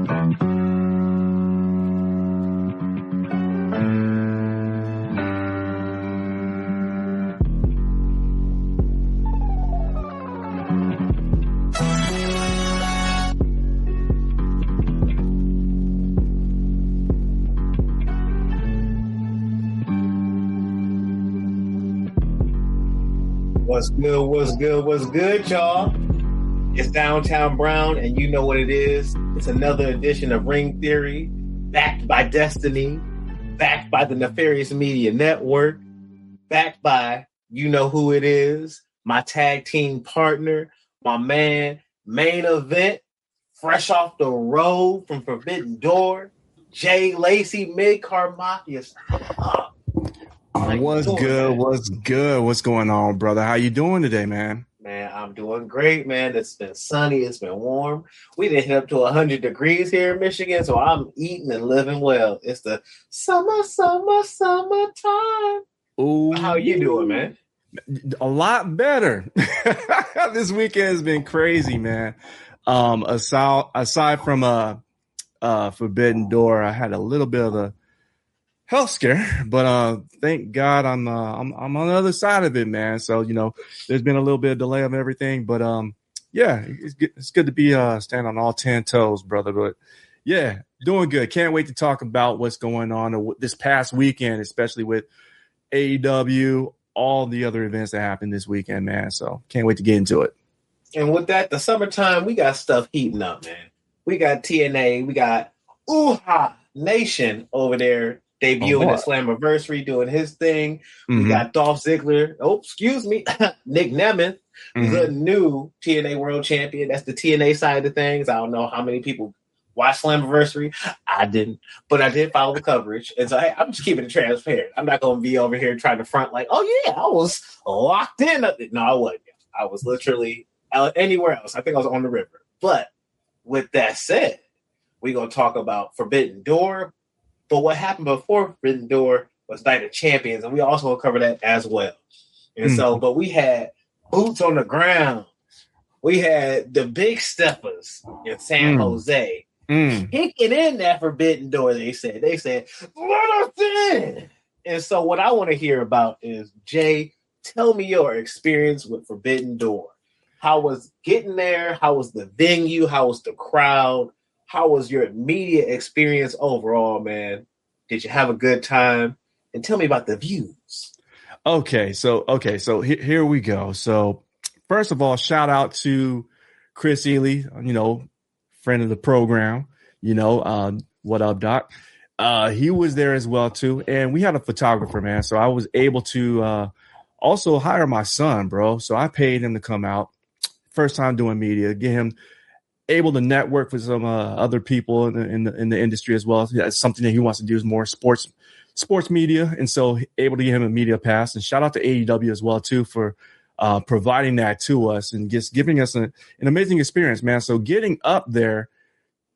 What's good? What's good? What's good, y'all? It's Downtown Brown, and you know what it is. It's another edition of Ring Theory, backed by Destiny, backed by the Nefarious Media Network, backed by you know who it is, my tag team partner, my man, main event, fresh off the road from Forbidden Door, Jay Lacey, mid-card Mafia. What's good? Man? What's good? What's going on, brother? How you doing today, man? Man, I'm doing great, man. It's been sunny. It's been warm. We didn't hit up to 100 degrees here in Michigan, so I'm eating and living well. It's the summertime. Ooh. How you doing, man? A lot better. This weekend has been crazy, man. Aside from Forbidden Door, I had a little bit of a health scare, but thank God I'm on the other side of it, man. So there's been a little bit of delay of everything, but yeah, it's good to be standing on all 10 toes, brother. But yeah, doing good. Can't wait to talk about what's going on this past weekend, especially with AEW, all the other events that happened this weekend, man. So can't wait to get into it. And with that, the summertime, we got stuff heating up, man. We got TNA, we got Uha Nation over there debuting at Slammiversary, doing his thing. Mm-hmm. We got Dolph Ziggler. Oh, excuse me, Nick Nemeth, the new TNA World Champion. That's the TNA side of things. I don't know how many people watch Slammiversary. I didn't, but I did follow the coverage. And so I'm just keeping it transparent. I'm not going to be over here trying to front like, oh yeah, I was locked in. No, I wasn't. I was literally anywhere else. I think I was on the river. But with that said, we're going to talk about Forbidden Door. But what happened before Forbidden Door was Night of Champions, and we also will cover that as well. And so, but we had boots on the ground. We had the big steppers in San Jose kicking in that Forbidden Door, they said. They said, let us in! And so what I want to hear about is, Jay, tell me your experience with Forbidden Door. How was getting there? How was the venue? How was the crowd? How was your immediate experience overall, man? Did you have a good time? And tell me about the views. Okay, so here we go. So first of all, shout out to Chris Ely, friend of the program. What up, Doc? He was there as well too, and we had a photographer, man. So I was able to also hire my son, bro. So I paid him to come out. First time doing media, get him able to network with some other people in the industry as well. That's something that he wants to do, is more sports media, and so able to give him a media pass. And shout out to AEW as well too for providing that to us and just giving us an amazing experience, man. So getting up there,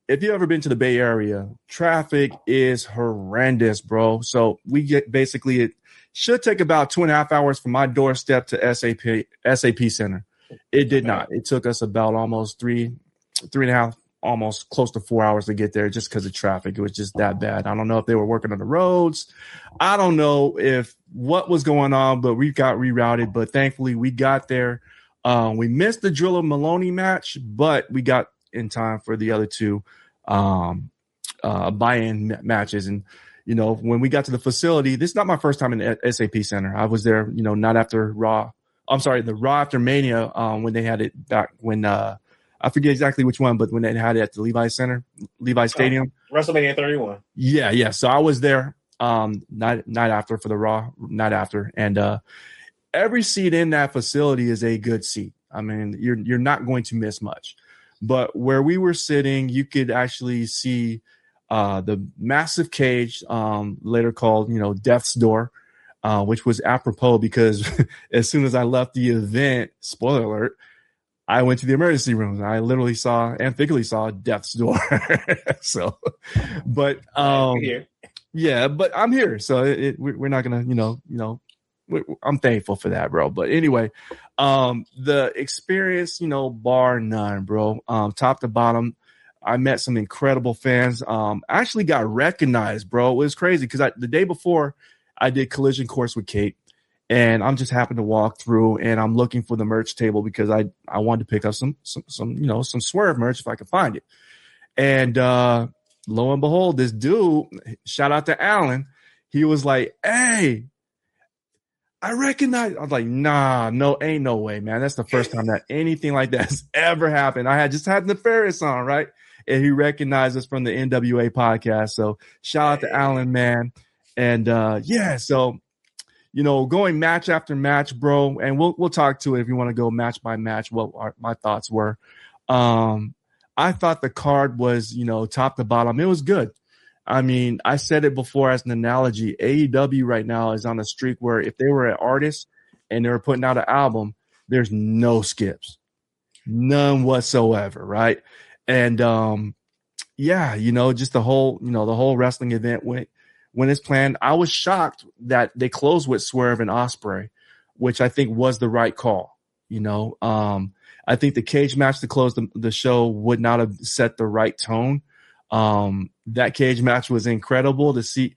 if you've ever been to the Bay Area, traffic is horrendous, bro. So we get basically it should take about 2.5 hours from my doorstep to SAP Center. It did not. It took us about almost 3.5, almost close to 4 hours to get there just because of traffic. It was just that bad. I don't know if they were working on the roads. I don't know if what was going on, but we got rerouted. But thankfully, we got there. We missed the Drilla Maloney match, but we got in time for the other two buy-in matches. And, when we got to the facility, this is not my first time in the SAP Center. I was there, not after Raw. I'm sorry, the Raw after Mania when they had it back when I forget exactly which one, but when they had it at the Levi Stadium. WrestleMania 31. Yeah. So I was there night after for the Raw night after. And every seat in that facility is a good seat. I mean, you're not going to miss much. But where we were sitting, you could actually see the massive cage, later called, Death's Door, which was apropos because as soon as I left the event, spoiler alert, I went to the emergency room. I literally figuratively saw Death's Door. So, but yeah, but I'm here. So we're not gonna, I'm thankful for that, bro. But anyway, the experience, bar none, bro. Top to bottom, I met some incredible fans. I actually got recognized, bro. It was crazy because the day before I did Collision Course with Kate, and I'm just happened to walk through, and I'm looking for the merch table because I wanted to pick up some some Swerve merch if I could find it. And lo and behold, this dude, shout out to Alan, he was like, "Hey, I recognize." I was like, "Nah, no, ain't no way, man. That's the first time that anything like that has ever happened." I had just had Nefarious on, right? And he recognized us from the NWA podcast. So shout out to Alan, man. And so going match after match, bro, and we'll talk to it if you want to go match by match. What my thoughts were. I thought the card was, top to bottom, it was good. I mean, I said it before as an analogy. AEW right now is on a streak where if they were an artist and they were putting out an album, there's no skips, none whatsoever, right? And just the whole wrestling event when it's planned. I was shocked that they closed with Swerve and Ospreay, which I think was the right call. I think the cage match to close the show would not have set the right tone. That cage match was incredible to see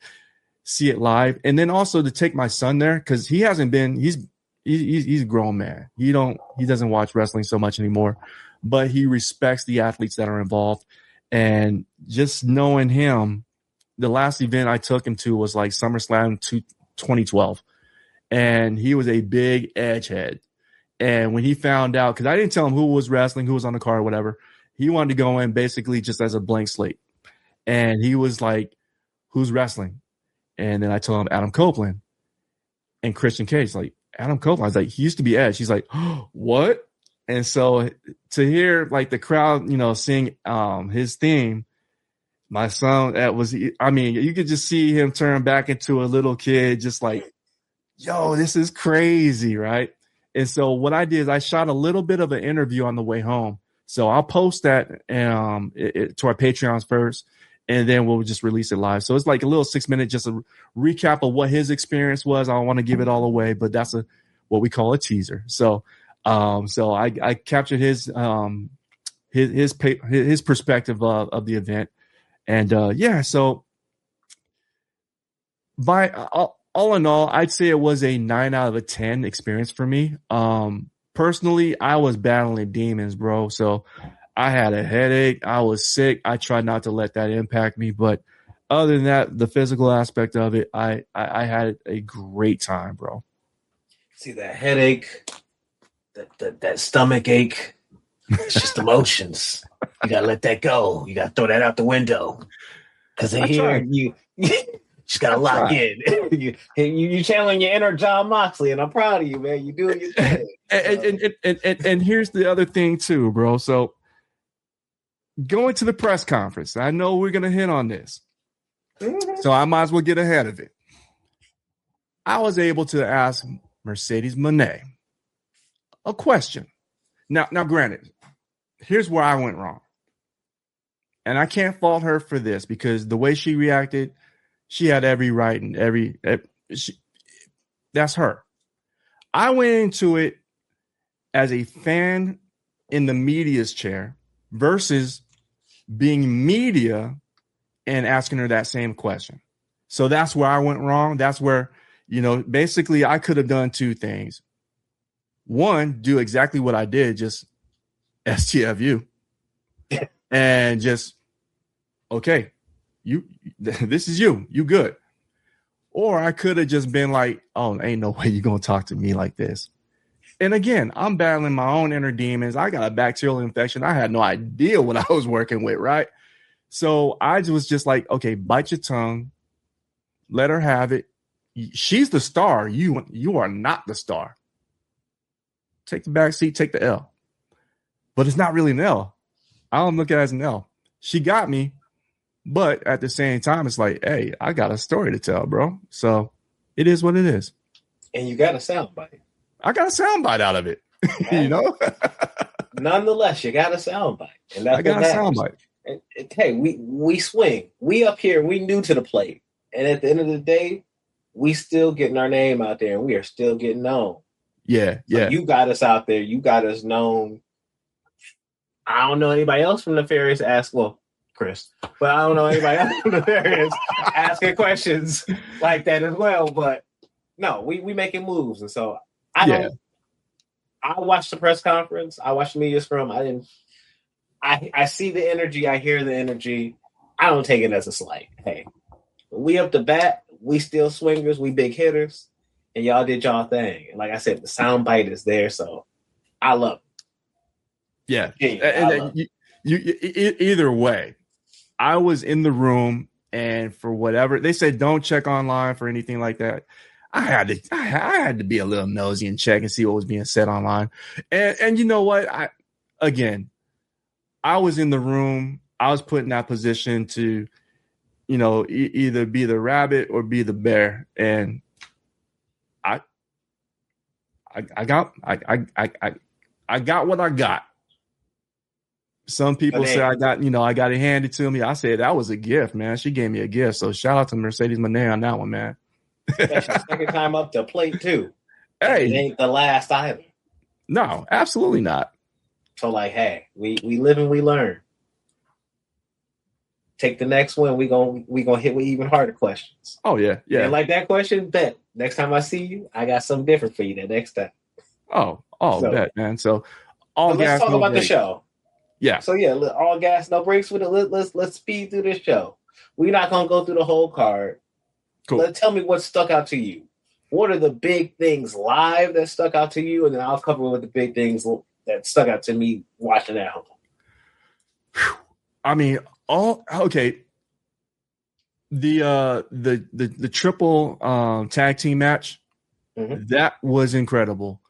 it live, and then also to take my son there because he hasn't been. He's a grown man. He doesn't watch wrestling so much anymore, but he respects the athletes that are involved, and just knowing him. The last event I took him to was like SummerSlam 2012, and he was a big edgehead. And when he found out, because I didn't tell him who was wrestling, who was on the card, whatever, he wanted to go in basically just as a blank slate. And he was like, "Who's wrestling?" And then I told him Adam Copeland and Christian Cage. Like, Adam Copeland, I was like, he used to be Edge. He's like, "Oh, what?" And so to hear like the crowd, sing his theme. My son, you could just see him turn back into a little kid, just like, "Yo, this is crazy," right? And so what I did is I shot a little bit of an interview on the way home. So I'll post that to our Patreons first, and then we'll just release it live. So it's like a little 6-minute, just a recap of what his experience was. I don't want to give it all away, but that's what we call a teaser. So I captured his perspective of the event. And so by all in all, I'd say it was a 9 out of 10 experience for me. Personally, I was battling demons, bro. So I had a headache. I was sick. I tried not to let that impact me. But other than that, the physical aspect of it, I had a great time, bro. See, that headache, that stomach ache, it's just emotions. You got to let that go. You got to throw that out the window. Because here, you just got to lock in. you channeling your inner John Moxley, and I'm proud of you, man. You doing your thing. And here's the other thing, too, bro. So going to the press conference, I know we're going to hit on this. Mm-hmm. So I might as well get ahead of it. I was able to ask Mercedes Moné a question. Now, granted, here's where I went wrong. And I can't fault her for this because the way she reacted, she had every right and that's her. I went into it as a fan in the media's chair versus being media and asking her that same question. So that's where I went wrong. That's where, basically I could have done two things. One, do exactly what I did, just STFU. And just, okay, this is you good. Or I could have just been like, "Oh, ain't no way you're going to talk to me like this." And again, I'm battling my own inner demons. I got a bacterial infection. I had no idea what I was working with, right? So I was just like, okay, bite your tongue. Let her have it. She's the star. You are not the star. Take the back seat, take the L. But it's not really an L. I don't look at it as an L. She got me, but at the same time, it's like, hey, I got a story to tell, bro. So it is what it is. And you got a soundbite. I got a soundbite out of it, Nonetheless, you got a soundbite. And that's I got a soundbite. Hey, we swing. We up here, we new to the plate. And at the end of the day, we still getting our name out there, and we are still getting known. Yeah. So you got us out there. You got us known. I don't know anybody else from Nefarious Chris, but I don't know anybody else from Nefarious asking questions like that as well. But no, we making moves, and so I watched the press conference. I watched the media scrum. I see the energy. I hear the energy. I don't take it as a slight. Hey, we up the bat. We still swingers. We big hitters, and y'all did y'all thing. And like I said, the sound bite is there, so I love it. Yeah, and either way, I was in the room, and for whatever they said, don't check online for anything like that. I had to be a little nosy and check and see what was being said online. And you know what? I was in the room. I was put in that position to, either be the rabbit or be the bear. And I got what I got. Some people say I got it handed to me. I said that was a gift, man. She gave me a gift. So shout out to Mercedes Moné on that one, man. That's your second time up the plate too. Hey, it ain't the last either. No, absolutely not. So like, hey, we live and we learn. Take the next one. We gonna hit with even harder questions. Oh yeah. And like that question, bet next time I see you, I got something different for you the next time. Bet, man. So all gas. Let's talk about the show. Yeah. So yeah, all gas, no breaks with it. Let's speed through this show. We're not gonna go through the whole card. Cool. Tell me what stuck out to you. What are the big things live that stuck out to you, and then I'll cover with the big things that stuck out to me watching at home. I mean, the triple tag team match, that was incredible.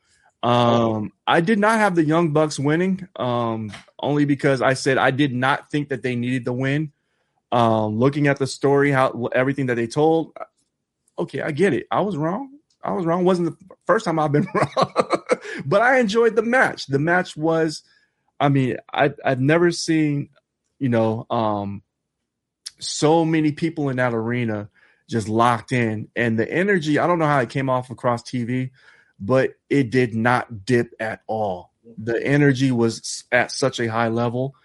I did not have the Young Bucks winning, only because I said I did not think that they needed the win. Looking at the story, everything that they told, okay, I get it. I was wrong. It wasn't the first time I've been wrong, but I enjoyed the match. The match was, I've never seen, so many people in that arena just locked in, and the energy, I don't know how it came off across TV, but it did not dip at all. The energy was at such a high level,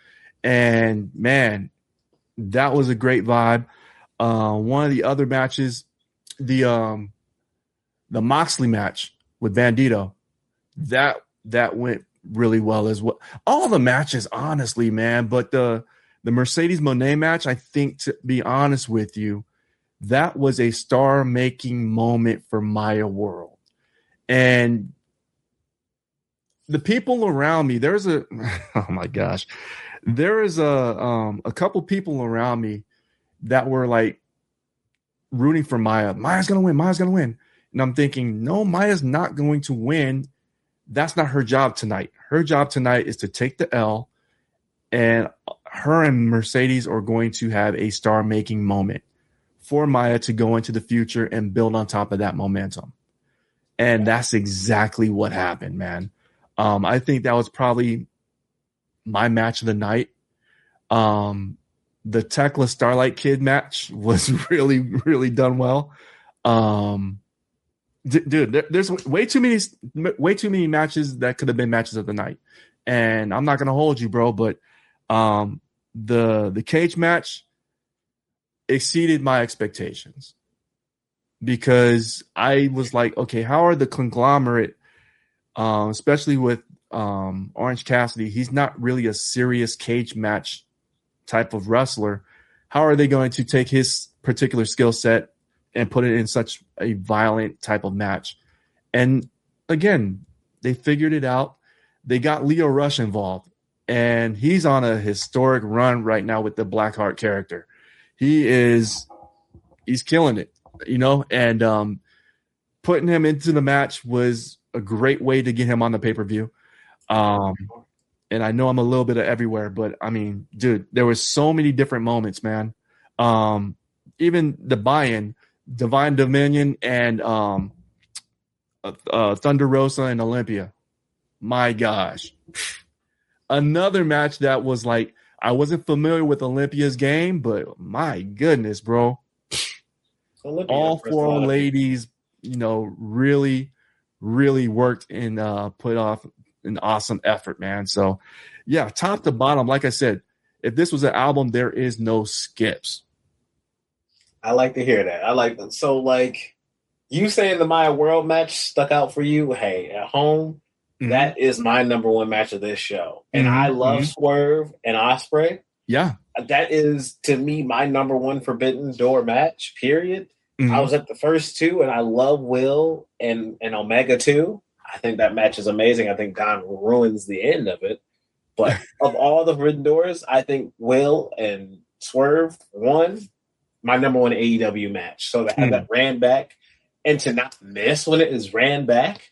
and man, that was a great vibe. One of the other matches, the Moxley match with Bandito, that went really well as well. All the matches, honestly, man, but the Mercedes Moné match, I think, to be honest with you, that was a star-making moment for Maya World. And the people around me, there is a couple people around me that were like rooting for Maya. Maya's gonna win. And I'm thinking, no, Maya's not going to win. That's not her job tonight. Her job tonight is to take the L, and her and Mercedes are going to have a star-making moment for Maya to go into the future and build on top of that momentum. And that's exactly what happened, man. I think that was probably my match of the night. The Tekla Starlight Kid match was really, really done well. Dude, there's way too many matches that could have been matches of the night. And I'm not gonna hold you, bro, but the cage match exceeded my expectations, because I was like, okay, how are the conglomerate, especially with Orange Cassidy, he's not really a serious cage match type of wrestler. How are they going to take his particular skill set and put it in such a violent type of match? And again, they figured it out. They got Leo Rush involved, and he's on a historic run right now with the Blackheart character. He's killing it, and putting him into the match was a great way to get him on the pay-per-view. And I know I'm a little bit of everywhere, but I mean, dude, there were so many different moments, man. Even the buy-in, Divine Dominion and Thunder Rosa and Olympia. My gosh. Another match that was like, I wasn't familiar with Olympia's game, but my goodness, bro. All four ladies, really, really worked and put off an awesome effort, man. So, yeah, top to bottom, like I said, if this was an album, there is no skips. I like to hear that. I like that. So, like, you saying the Maya World match stuck out for you? Hey, at home, that is my number one match of this show. And I love Swerve and Ospreay. Yeah. That is, to me, my number one Forbidden Door match, period. I was at the first two, and I love Will and Omega too. I think that match is amazing. I think Don ruins the end of it. But of all the Forbidden Doors, I think Will and Swerve won my number one AEW match. So to have that ran back and to not miss when it is ran back,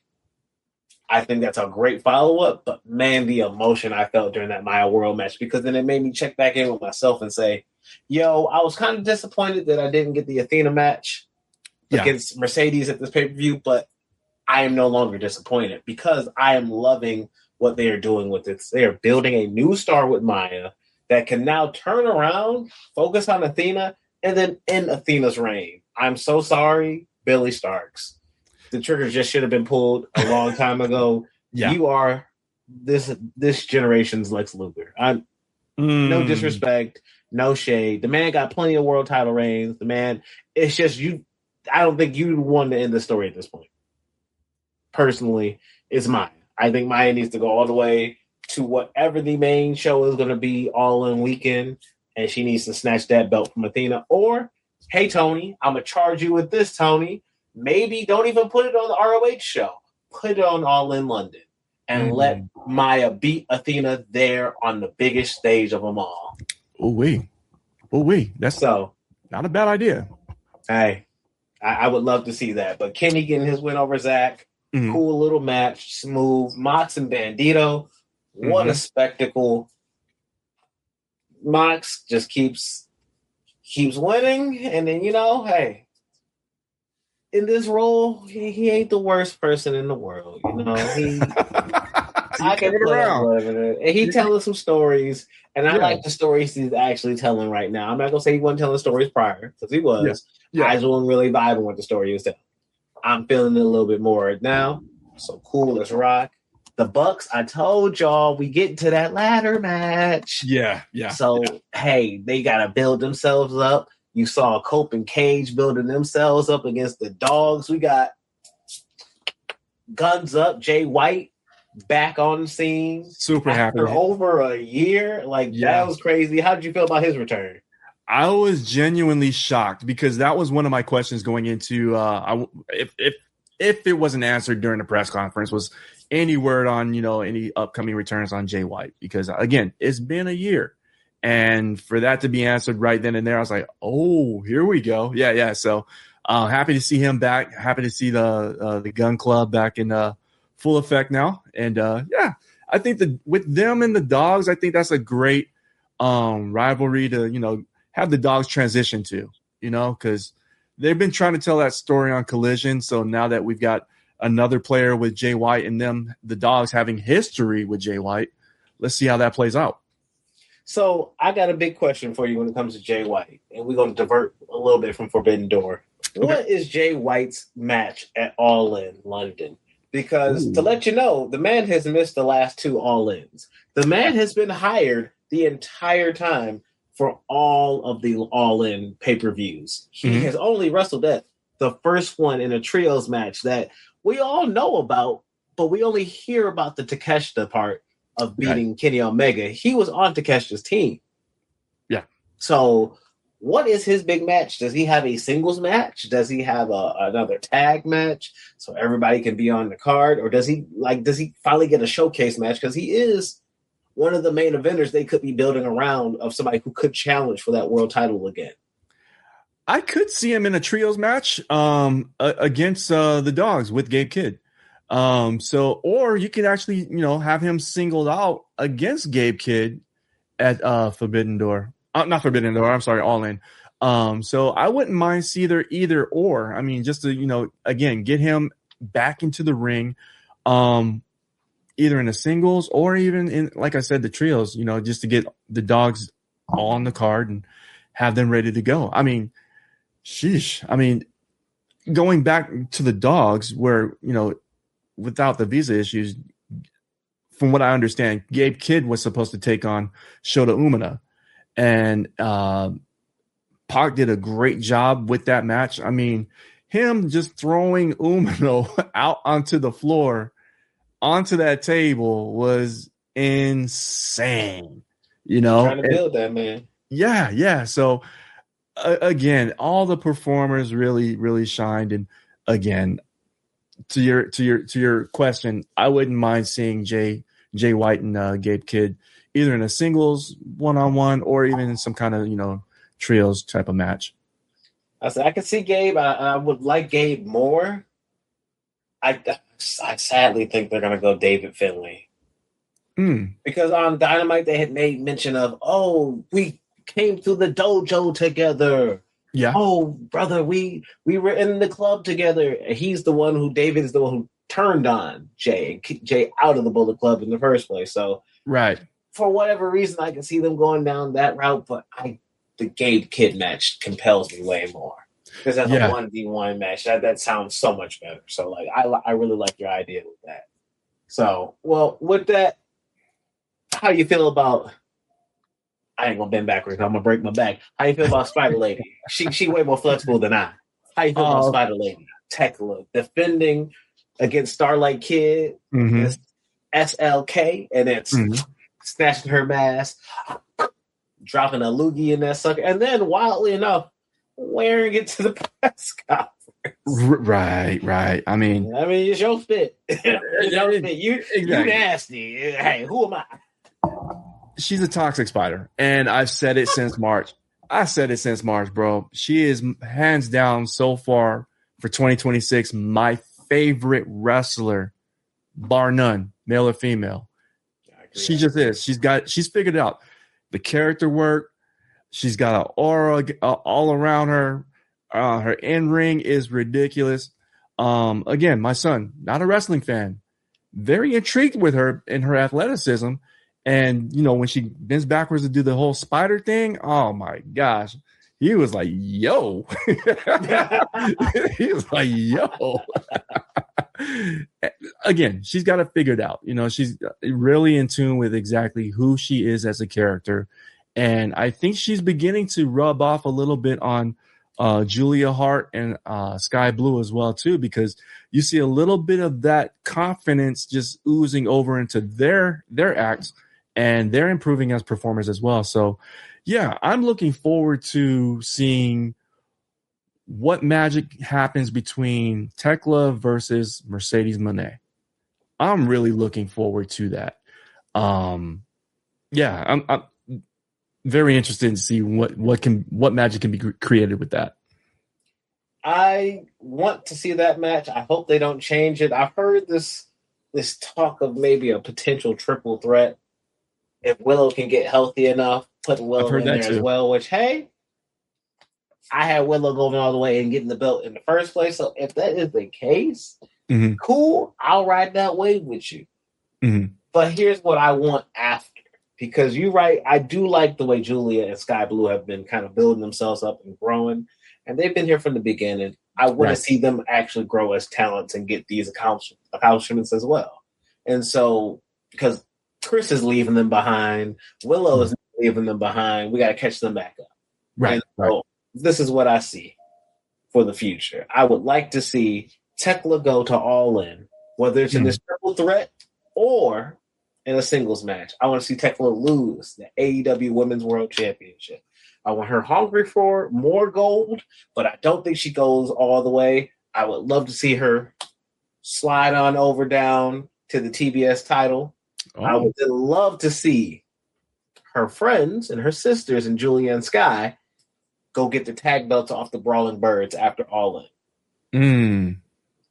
I think that's a great follow-up. But, man, the emotion I felt during that Maya World match, because then it made me check back in with myself and say, yo, I was kind of disappointed that I didn't get the Athena match against Mercedes at this pay-per-view, but I am no longer disappointed because I am loving what they are doing with it. They are building a new star with Maya that can now turn around, focus on Athena, and then end Athena's reign. I'm so sorry, Billy Starks. The trigger just should have been pulled a long time ago. You are this generation's Lex Luger. No disrespect, no shade. The man got plenty of world title reigns. The man, it's just you. I don't think you want to end the story at this point. Personally, it's Maya. I think Maya needs to go all the way to whatever the main show is going to be all in weekend, and she needs to snatch that belt from Athena. Or, hey, Tony, I'm going to charge you with this, Tony. Maybe don't even put it on the ROH show. Put it on All In London and let Maya beat Athena there on the biggest stage of them all. That's so not a bad idea. Hey, I would love to see that. But Kenny getting his win over Zach, cool little match, smooth. Mox and Bandito, what a spectacle. Mox just keeps winning, and then, hey, in this role, he ain't the worst person in the world. I can put up with it. And he telling some stories, and I like the stories he's actually telling right now. I'm not gonna say he wasn't telling stories prior, because he was. I just wasn't really vibing with the story he was telling. I'm feeling it a little bit more now. So cool, let's rock. The Bucks, I told y'all we get to that ladder match. Yeah. So hey, they gotta build themselves up. You saw Cope and Cage building themselves up against the Dogs. We got Guns Up, Jay White back on the scene. Super happy. After over a year. That was crazy. How did you feel about his return? I was genuinely shocked because that was one of my questions going into if it wasn't answered during the press conference, was any word on, any upcoming returns on Jay White? Because, again, it's been a year. And for that to be answered right then and there, I was like, oh, here we go. Yeah. So happy to see him back. Happy to see the Gun Club back in full effect now. And, I think that with them and the Dogs, I think that's a great rivalry to, have the Dogs transition to, because they've been trying to tell that story on Collision. So now that we've got another player with Jay White and them, the Dogs having history with Jay White, let's see how that plays out. So I got a big question for you when it comes to Jay White, and we're going to divert a little bit from Forbidden Door. Okay. What is Jay White's match at All In London? Because to let you know, the man has missed the last two All Ins. The man has been hired the entire time for all of the All In pay-per-views. He has only wrestled at the first one in a trios match that we all know about, but we only hear about the Takeshita part of beating Kenny Omega. He was on Takeshita's team. Yeah. So what is his big match? Does he have a singles match? Does he have another tag match so everybody can be on the card? Or does he finally get a showcase match? Because he is one of the main eventers they could be building around of somebody who could challenge for that world title again. I could see him in a trios match against the Dogs with Gabe Kidd. Or you could actually, have him singled out against Gabe Kidd at Forbidden Door. Not Forbidden Door, I'm sorry, All In. So I wouldn't mind either or. I mean, just to, again, get him back into the ring, either in the singles or even in, like I said, the trios, just to get the Dogs on the card and have them ready to go. I mean, sheesh. I mean, going back to the Dogs where, without the visa issues, from what I understand, Gabe Kidd was supposed to take on Shota Umino, and Pac did a great job with that match. I mean, him just throwing Umino out onto the floor, onto that table was insane. You know, trying to build that, man. Yeah. So again, all the performers really shined. And again, to your question, I wouldn't mind seeing Jay White and Gabe Kidd either in a singles 1-on-1 or even in some kind of trios type of match. I said I could see Gabe. I would like Gabe more. I sadly think they're gonna go David Finlay because on Dynamite they had made mention of, oh, we came through the dojo together. Yeah. Oh, brother, we were in the club together. He's the one who David is the one who turned on Jay and kicked Jay out of the Bullet Club in the first place. So right. For whatever reason, I can see them going down that route, but the Gabe Kidd match compels me way more because that's a 1v1 match. That sounds so much better. So like, I really like your idea with that. So, well, with that, how you feel about? I ain't gonna bend backwards. I'm gonna break my back. How you feel about Spider Lady? She way more flexible than I. How you feel about Spider Lady? Tekla defending against Starlight Kid, SLK, and it's snatching her mask, dropping a loogie in that sucker, and then wildly enough, wearing it to the press conference. Right. I mean, it's your fit. It's your fit. You nasty. Hey, who am I? She's a toxic spider, and I've said it since March. Bro. She is hands down so far for 2026 my favorite wrestler, bar none, male or female. She just is. She's figured it out. The character work. She's got an aura all around her. Her in-ring is ridiculous. Again, my son, not a wrestling fan, very intrigued with her and her athleticism. And, when she bends backwards to do the whole spider thing, oh, my gosh. He was like, yo. He was like, yo. Again, she's got it figured out. She's really in tune with exactly who she is as a character. And I think she's beginning to rub off a little bit on Julia Hart and Sky Blue as well, too, because you see a little bit of that confidence just oozing over into their acts. And they're improving as performers as well. So, yeah, I'm looking forward to seeing what magic happens between Tekla versus Mercedes Moné. I'm really looking forward to that. I'm very interested to see what magic can be created with that. I want to see that match. I hope they don't change it. I've heard this talk of maybe a potential triple threat. If Willow can get healthy enough, put Willow in there as well, which, hey, I had Willow going all the way and getting the belt in the first place. So if that is the case, cool, I'll ride that wave with you. But here's what I want after. Because you're right, I do like the way Julia and Sky Blue have been kind of building themselves up and growing. And they've been here from the beginning. I want to see them actually grow as talents and get these accomplishments as well. And so, because Chris is leaving them behind. Willow is leaving them behind. We got to catch them back up. Right. So this is what I see for the future. I would like to see Tekla go to All In, whether it's in this triple threat or in a singles match. I want to see Tekla lose the AEW Women's World Championship. I want her hungry for more gold, but I don't think she goes all the way. I would love to see her slide on over down to the TBS title. I would love to see her friends and her sisters and Julia and Sky go get the tag belts off the Brawling Birds after All In.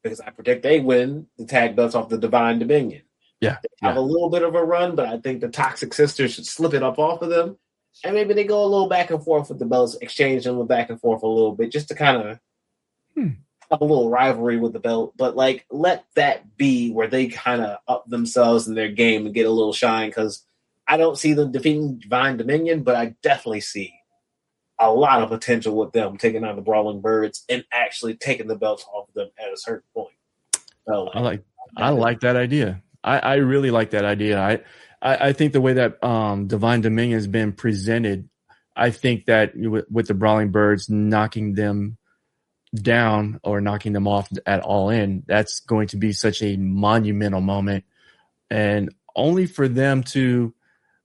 Because I predict they win the tag belts off the Divine Dominion. Yeah. They have a little bit of a run, but I think the Toxic Sisters should slip it up off of them. And maybe they go a little back and forth with the belts, exchange them back and forth a little bit just to kind of have a little rivalry with the belt, but like let that be where they kind of up themselves in their game and get a little shine, because I don't see them defeating Divine Dominion, but I definitely see a lot of potential with them taking on the Brawling Birds and actually taking the belts off of them at a certain point. So, I like that idea. I really like that idea. I think the way that Divine Dominion has been presented, I think that with the Brawling Birds knocking them down or knocking them off at All In, that's going to be such a monumental moment, and only for them to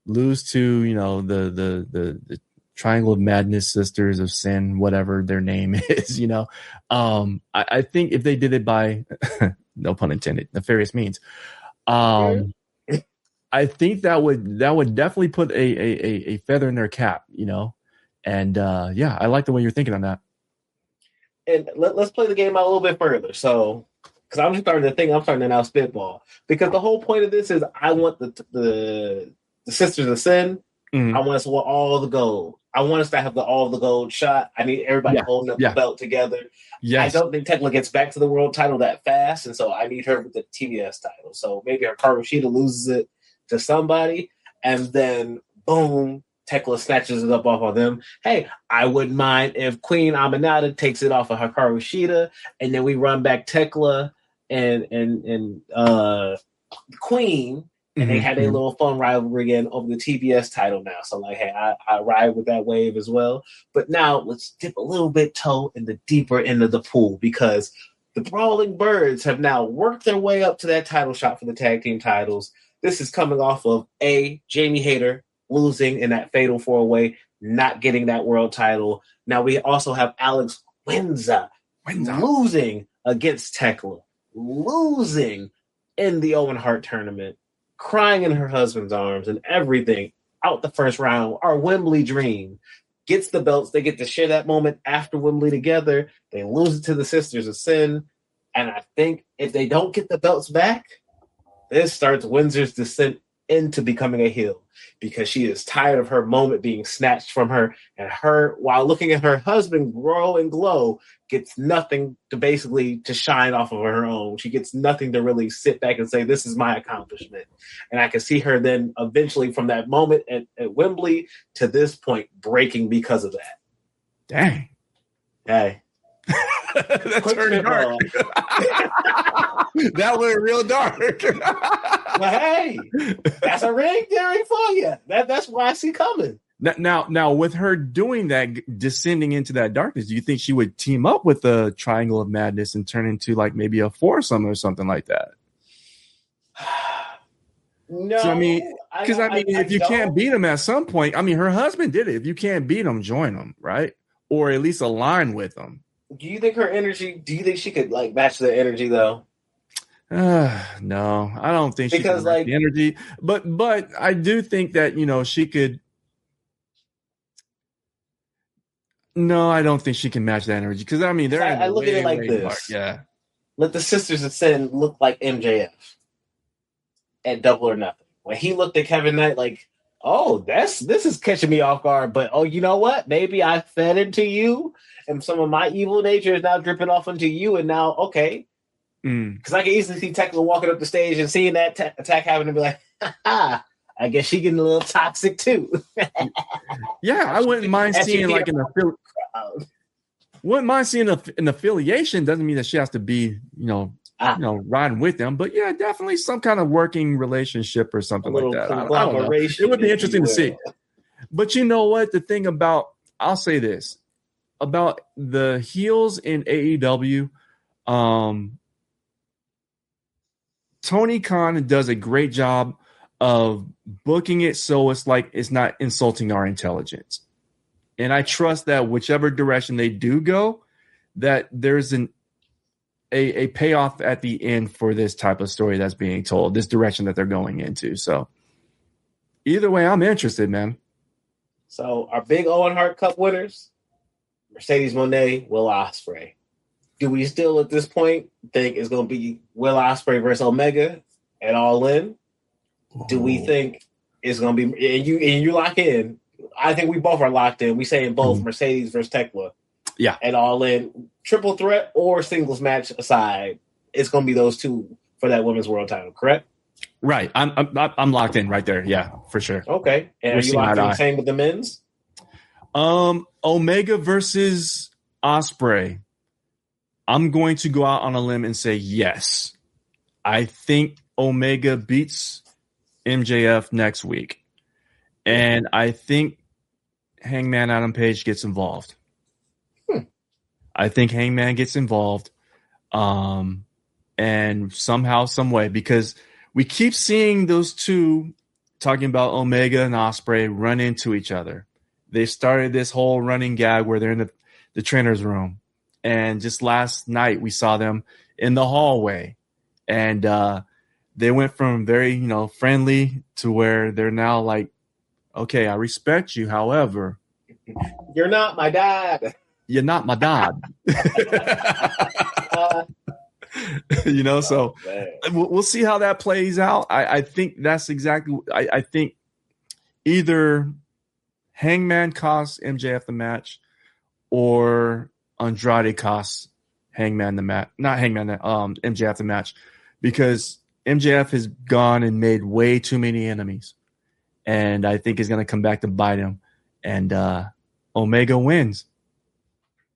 lose to the Triangle of Madness, Sisters of Sin, whatever their name is. I think if they did it by no pun intended, nefarious means, I think that would definitely put a feather in their cap, and I like the way you're thinking on that. And let's play the game out a little bit further. So, because I'm starting to now spitball. Because the whole point of this is I want the Sisters of Sin. Mm-hmm. I want us to want all the gold. I want us to have all the gold shot. I need everybody holding up the belt together. Yes. I don't think Tekla gets back to the world title that fast, and so I need her with the TBS title. So maybe Hikaru Shida loses it to somebody, and then boom, Tekla snatches it up off of them. Hey, I wouldn't mind if Queen Aminata takes it off of Hikaru Shida, and then we run back Tekla and Queen, and they had a little fun rivalry again over the TBS title now. So like, hey, I ride with that wave as well. But now let's dip a little bit toe in the deeper end of the pool, because the Brawling Birds have now worked their way up to that title shot for the tag team titles. This is coming off of Jamie Hayter losing in that fatal 4-way, not getting that world title. Now we also have Alex Windsor losing against Tekla, losing in the Owen Hart tournament, crying in her husband's arms and everything, out the first round. Our Wembley dream gets the belts. They get to share that moment after Wembley together. They lose it to the Sisters of Sin. And I think if they don't get the belts back, this starts Windsor's descent into becoming a heel, because she is tired of her moment being snatched from her, and her, while looking at her husband grow and glow, gets nothing to shine off of her own. She gets nothing to really sit back and say, this is my accomplishment. And I can see her then eventually from that moment at Wembley to this point breaking because of that. Dang. Hey. That turned dark. That went real dark. But hey, that's a ring theory for you. That's what I see coming. Now, with her doing that, descending into that darkness, do you think she would team up with the Triangle of Madness and turn into like maybe a foursome or something like that? No, so, if you can't beat him at some point, her husband did it. If you can't beat him, join him, right? Or at least align with him. Do you think her energy? Do you think she could like match the energy though? No, I don't think she can match the energy. But I do think that she could. No, I don't think she can match that energy, because they're. I look at it like this. Yeah. Let the Sisters of Sin look like MJF at Double or Nothing. When he looked at Kevin Knight like, oh, this is catching me off guard, but oh, you know what? Maybe I fed into you, and some of my evil nature is now dripping off into you, and now, okay. Because I can easily see Tekla walking up the stage and seeing that attack happen and be like, ha, I guess she getting a little toxic too. Yeah, I wouldn't mind seeing like an affiliation. Doesn't mean that she has to be, riding with them, but yeah, definitely some kind of working relationship or something like that. I don't know. It would be interesting to see. But you know what? The thing I'll say this about the heels in AEW, Tony Khan does a great job of booking it so it's like it's not insulting our intelligence. And I trust that whichever direction they do go, that there's a payoff at the end for this type of story that's being told, this direction that they're going into. So either way, I'm interested, man. So our big Owen Hart Cup winners, Mercedes Moné, Will Ospreay. Do we still at this point think it's going to be Will Ospreay versus Omega at All In? Do we think it's going to be, and you lock in? I think we both are locked in. We saying both Mercedes versus Tekla. Yeah. At All In, triple threat or singles match aside, it's going to be those two for that women's world title, correct? Right. I'm locked in right there. Yeah, for sure. Okay. And are you locked in the same with the men's? Omega versus Ospreay. I'm going to go out on a limb and say yes. I think Omega beats MJF next week. And I think Hangman Adam Page gets involved. I think Hangman gets involved. And somehow, some way, because we keep seeing those two talking about Omega and Ospreay run into each other. They started this whole running gag where they're in the trainer's room. And just last night, we saw them in the hallway. And they went from very, friendly to where they're now like, okay, I respect you. However, you're not my dad. You're not my dad. So we'll see how that plays out. I think that's exactly. I think either Hangman costs MJF the match, or Andrade costs Hangman the match. Not Hangman, MJF the match, because MJF has gone and made way too many enemies, and I think he's going to come back to bite him. And Omega wins.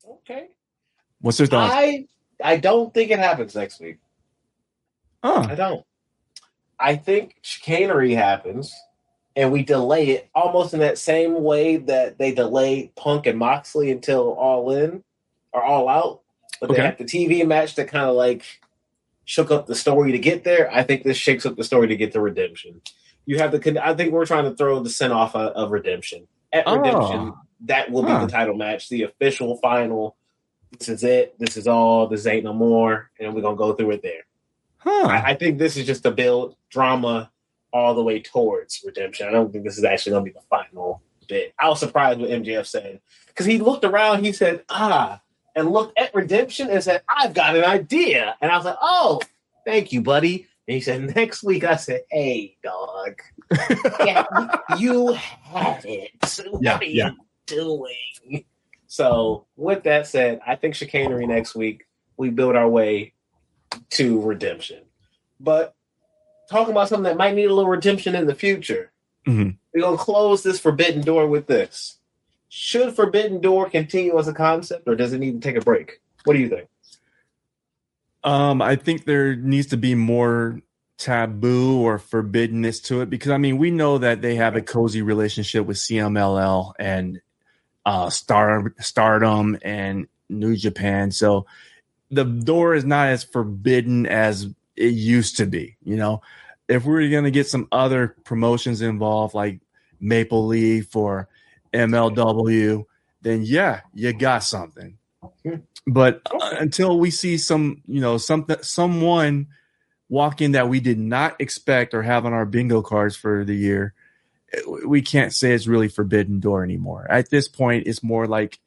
Okay. What's your thoughts? I don't think it happens next week. I don't. I think chicanery happens, and we delay it almost in that same way that they delayed Punk and Moxley until All In or All Out. But they had the TV match that kind of like shook up the story to get there. I think this shakes up the story to get to Redemption. I think we're trying to throw the send off of Redemption. At Redemption, that will be the title match, the official final. This is it. This is all. This ain't no more. And we're going to go through it there. I think this is just to build drama all the way towards Redemption. I don't think this is actually going to be the final bit. I was surprised what MJF said. Because he looked around, he said, and looked at Redemption and said, I've got an idea. And I was like, oh, thank you, buddy. And he said, next week. I said, hey, dog. You had it. What are you doing? So with that said, I think chicanery next week, we build our way to Redemption. But talking about something that might need a little redemption in the future, we're going to close this Forbidden Door with this. Should Forbidden Door continue as a concept, or does it need to take a break? What do you think? I think there needs to be more taboo or forbiddenness to it, because, we know that they have a cozy relationship with CMLL and Stardom and New Japan. So the door is not as forbidden as it used to be. If we're going to get some other promotions involved, like Maple Leaf or MLW, then you got something. But until we see someone walk in that we did not expect or have on our bingo cards for the year, we can't say it's really Forbidden Door anymore. At this point, it's more like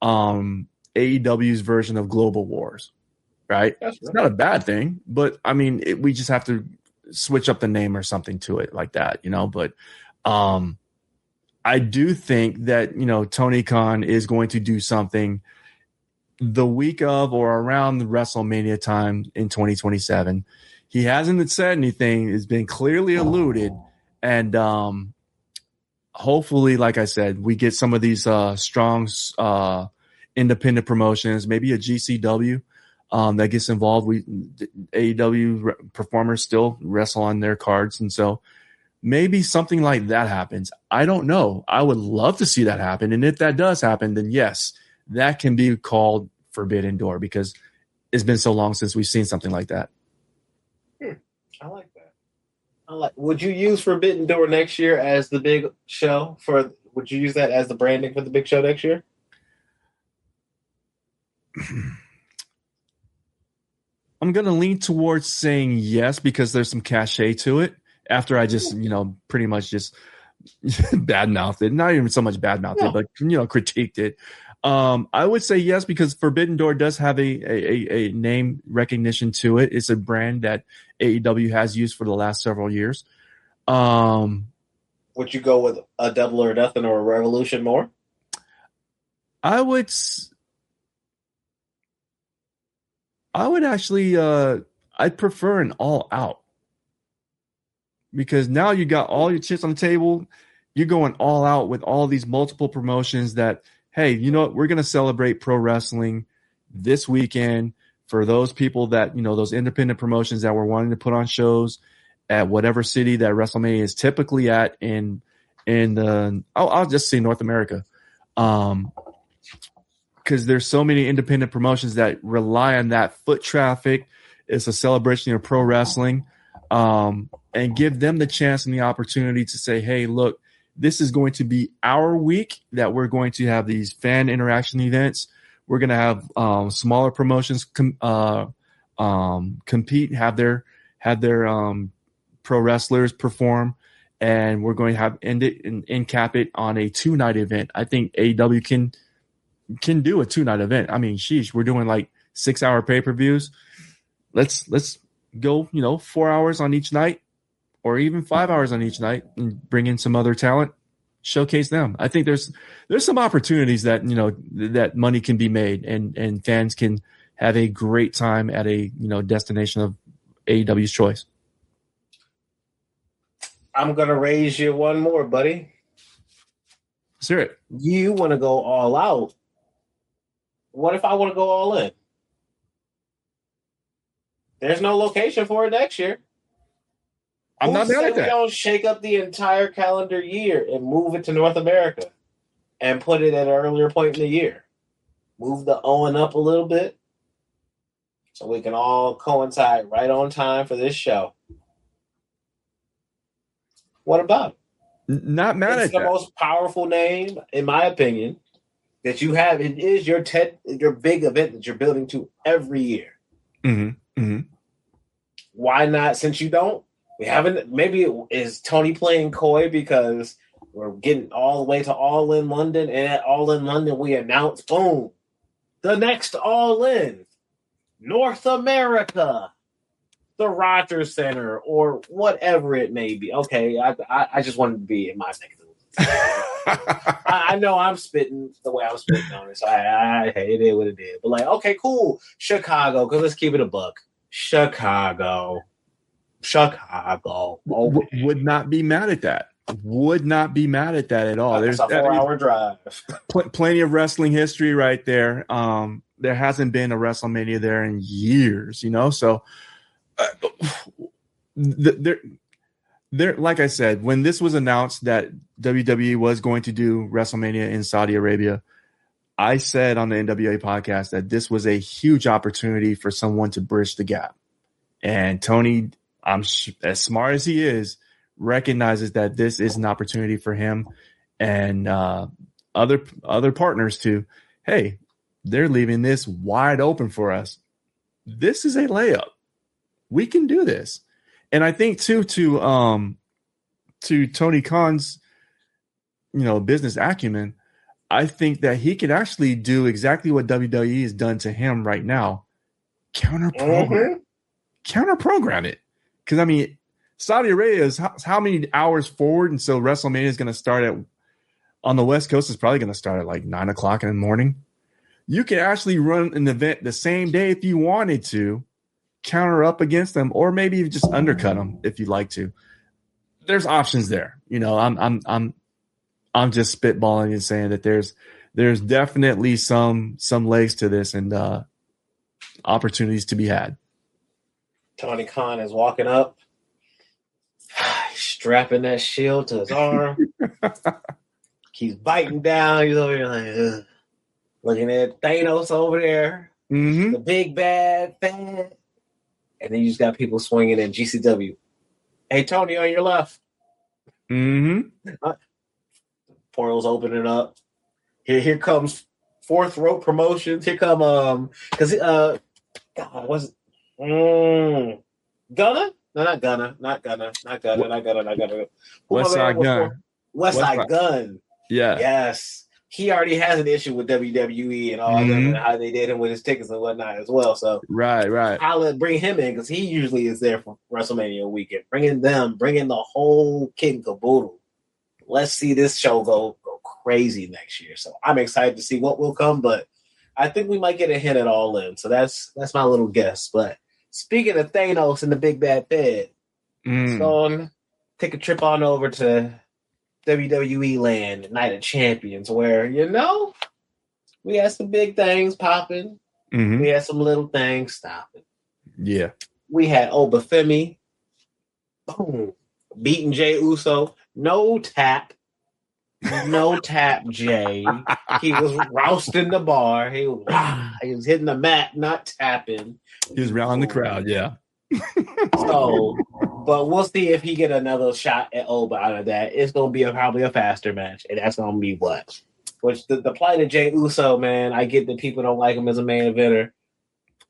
AEW's version of Global Wars, right? It's not a bad thing, but we just have to switch up the name or something to it like that, But I do think that, Tony Khan is going to do something the week of or around the WrestleMania time in 2027. He hasn't said anything. It's been clearly alluded. And hopefully, like I said, we get some of these strong independent promotions, maybe a GCW that gets involved. AEW performers still wrestle on their cards. And so maybe something like that happens. I don't know. I would love to see that happen. And if that does happen, then yes, that can be called Forbidden Door, because it's been so long since we've seen something like that. I like that. Would you use Forbidden Door next year as the big show would you use that as the branding for the big show next year? I'm going to lean towards saying yes, because there's some cachet to it. After I just, pretty much just badmouthed it. Not even so much badmouthed it, but, critiqued it. I would say yes, because Forbidden Door does have a name recognition to it. It's a brand that AEW has used for the last several years. Would you go with a Double or Nothing or a Revolution more? I would actually, I'd prefer an All Out. Because now you got all your chips on the table. You're going all out with all these multiple promotions that, hey, you know what? We're going to celebrate pro wrestling this weekend for those people that, those independent promotions that were wanting to put on shows at whatever city that WrestleMania is typically at I'll just say North America. Because there's so many independent promotions that rely on that foot traffic. It's a celebration of pro wrestling, and give them the chance and the opportunity to say, hey, look, this is going to be our week that we're going to have these fan interaction events. We're going to have smaller promotions compete, have their pro wrestlers perform, and we're going to have end it and cap it on a 2-night event. I think AEW can do a 2-night event. I mean, sheesh, we're doing like 6-hour pay-per-views. Let's go, 4 hours on each night, or even 5 hours on each night, and bring in some other talent, showcase them. I think there's some opportunities that that money can be made, and fans can have a great time at a destination of AEW's choice. I'm gonna raise you one more, buddy. Let's hear it. You want to go all out? What if I want to go all in? There's no location for it next year. I'm not mad at that. We don't shake up the entire calendar year and move it to North America and put it at an earlier point in the year. Move the Owen up a little bit so we can all coincide right on time for this show. What about it? Not mad at that. It's the most powerful name, in my opinion, that you have. It is your big event that you're building to every year. Mm-hmm. Mm-hmm. Why not? Since you don't, we haven't. Maybe is Tony playing coy because we're getting all the way to All In London, and at All In London we announce, boom, the next All In, North America, the Rogers Center, or whatever it may be. Okay, I just wanted to be in my neck of the woods. I know I'm spitting the way I'm spitting on it, so it did what it did. But like, okay, cool, Chicago, because let's keep it a buck. Chicago. Would not be mad at that. Would not be mad at that at all. There's a 4-hour drive. Plenty of wrestling history right there. There hasn't been a WrestleMania there in years, so there, like I said, when this was announced that WWE was going to do WrestleMania in Saudi Arabia, I said on the NWA podcast that this was a huge opportunity for someone to bridge the gap. And Tony, as smart as he is, recognizes that this is an opportunity for him and other partners to, hey, they're leaving this wide open for us. This is a layup. We can do this. And I think too, to Tony Khan's, business acumen, I think that he could actually do exactly what WWE has done to him right now. Counter program it. Because I mean, Saudi Arabia is how many hours forward? And so WrestleMania is going to start on the West Coast is probably going to start at like 9 o'clock in the morning. You can actually run an event the same day if you wanted to, counter up against them, or maybe just undercut them if you'd like to. There's options there. I'm just spitballing and saying that there's definitely some legs to this and opportunities to be had. Tony Khan is walking up, strapping that shield to his arm. Keeps biting down. He's over here like, looking at Thanos over there, the big bad fan. And then you just got people swinging in GCW. Hey, Tony, on your left. Portal's opening up. Here comes Fourth Rope Promotions. Here come because God, was it Gunna? No, not Gunna. Westside Gunn. Westside Gunn. Yeah. Yes. He already has an issue with WWE and all them and how they did him with his tickets and whatnot as well. So right. I'll bring him in because he usually is there for WrestleMania weekend. Bring in the whole kit and caboodle. Let's see this show go crazy next year. So I'm excited to see what will come, but I think we might get a hint at All In. So that's my little guess. But speaking of Thanos and the Big Bad Bed, let's go on, take a trip on over to WWE Land, Night of Champions, where, we had some big things popping. We had some little things stopping. Yeah. We had Obafemi boom, beating Jey Uso. No tap. No tap, Jay. He was rousting the bar. He was hitting the mat, not tapping. He was rounding the crowd, yeah. So, but we'll see if he get another shot at Oba out of that. It's going to be probably a faster match, and that's going to be what? Which the plight of Jey Uso, man, I get that people don't like him as a main eventer.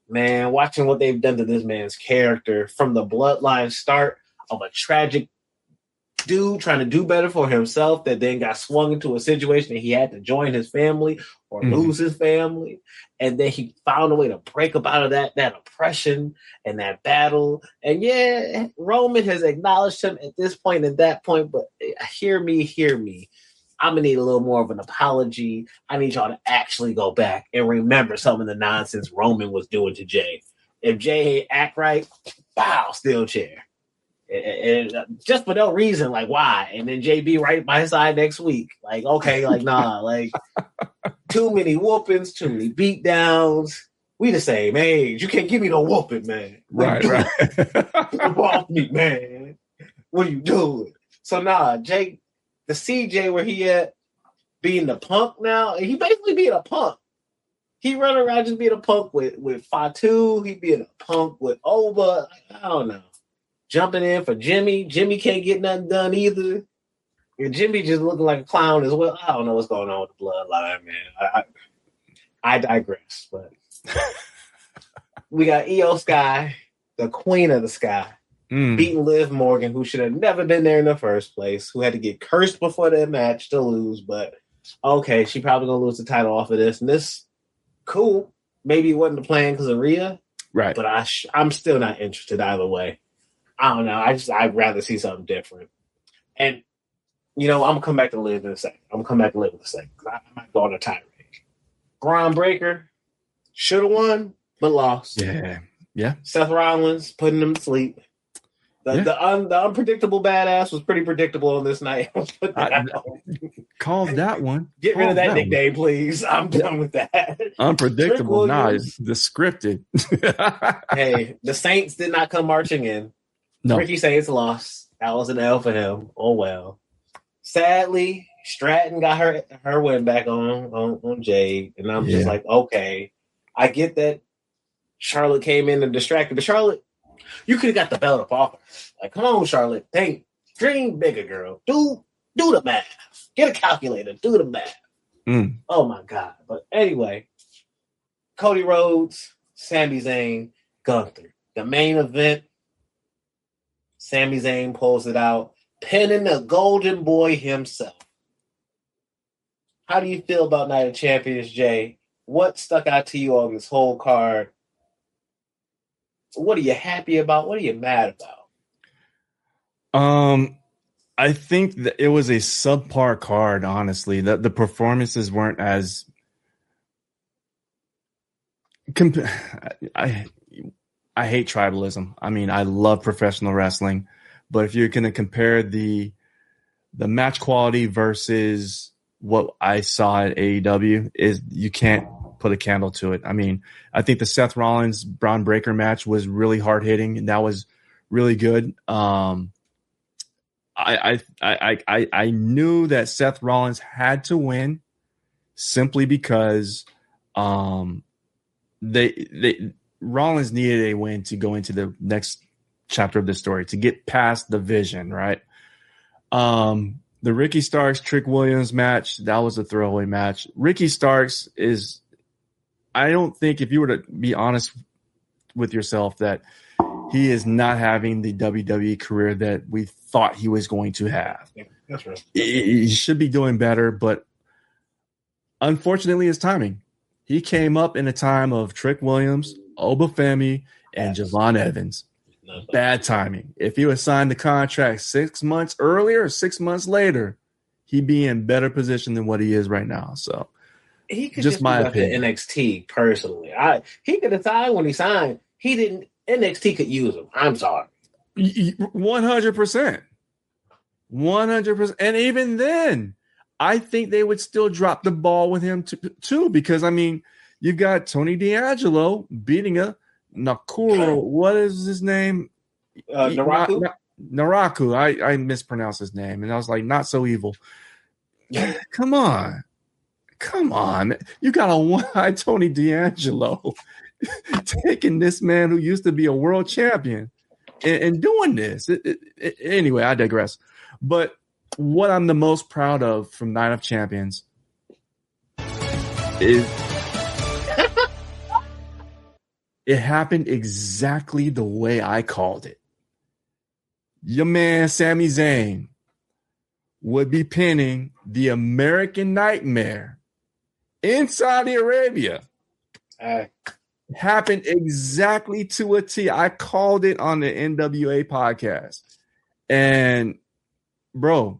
Man, watching what they've done to this man's character from the bloodline start of a tragic dude trying to do better for himself that then got swung into a situation that he had to join his family or lose his family. And then he found a way to break up out of that oppression and that battle. And yeah, Roman has acknowledged him at this point and that point, but hear me. I'm going to need a little more of an apology. I need y'all to actually go back and remember some of the nonsense Roman was doing to Jay. If Jay ain't act right, bow, steel chair. And just for no reason, like why? And then JB right by his side next week. Like, okay, like nah, like too many whoopings, too many beatdowns. We the same age. You can't give me no whooping, man. Right. Get off me, man. What are you doing? So nah, Jake, the CJ where he at being the punk now, he basically being a punk. He run around just being a punk with Fatu. He being a punk with Oba. I don't know. Jumping in for Jimmy. Jimmy can't get nothing done either. And Jimmy just looking like a clown as well. I don't know what's going on with the bloodline, man. I digress. But we got Io Sky, the queen of the sky, beating Liv Morgan, who should have never been there in the first place, who had to get cursed before that match to lose. But okay, she probably going to lose the title off of this. And this, cool. Maybe it wasn't the plan because of Rhea. Right. But I'm still not interested either way. I don't know. I'd rather see something different. And, I'm going to come back to Liv in a second. I might go on a tirade. Braun Breaker should have won, but lost. Yeah. Seth Rollins putting him to sleep. The unpredictable badass was pretty predictable on this night. Call that one. Get rid of that nickname, please. I'm done with that. Unpredictable. Nah, it's the scripted. Hey, the Saints did not come marching in. No. Ricky Saints lost. That was an L for him. Oh, well. Sadly, Stratton got her win back on Jade. And I'm just like, okay. I get that Charlotte came in and distracted. But Charlotte, you could have got the belt up off her. Like, come on, Charlotte. Dream bigger, girl. Do the math. Get a calculator. Do the math. Oh, my God. But anyway, Cody Rhodes, Sami Zayn, Gunther. The main event. Sami Zayn pulls it out, pinning the golden boy himself. How do you feel about Night of Champions, Jay? What stuck out to you on this whole card? What are you happy about? What are you mad about? I think that it was a subpar card, honestly. The performances weren't as... I hate tribalism. I mean, I love professional wrestling, but if you're going to compare the match quality versus what I saw at AEW, you can't put a candle to it. I mean, I think the Seth Rollins Braun Breaker match was really hard hitting, and that was really good. I knew that Seth Rollins had to win simply because Rollins needed a win to go into the next chapter of the story, to get past the vision, right? The Ricky Starks, Trick Williams match, that was a throwaway match. Ricky Starks is, I don't think, if you were to be honest with yourself, that he is not having the WWE career that we thought he was going to have. Yeah, that's right. He should be doing better, but unfortunately, his timing. He came up in a time of Trick Williams, Obafemi, and Javon Evans. Bad timing. If he was signed the contract 6 months earlier or 6 months later, he'd be in better position than what he is right now. So he could just my opinion. NXT personally. He could have signed when he signed. He didn't. NXT could use him. I'm sorry. 100%. 100%. And even then, I think they would still drop the ball with him too, because I mean, you've got Tony D'Angelo beating a Nakuro. What is his name? Naraku? Naraku. I mispronounced his name, and I was like, not so evil. Come on. You got a one-eyed Tony D'Angelo taking this man who used to be a world champion and doing this. Anyway, I digress. But what I'm the most proud of from Night of Champions is it happened exactly the way I called it. Your man Sami Zayn would be pinning the American Nightmare in Saudi Arabia. Happened exactly to a T. I called it on the NWA podcast. And, bro,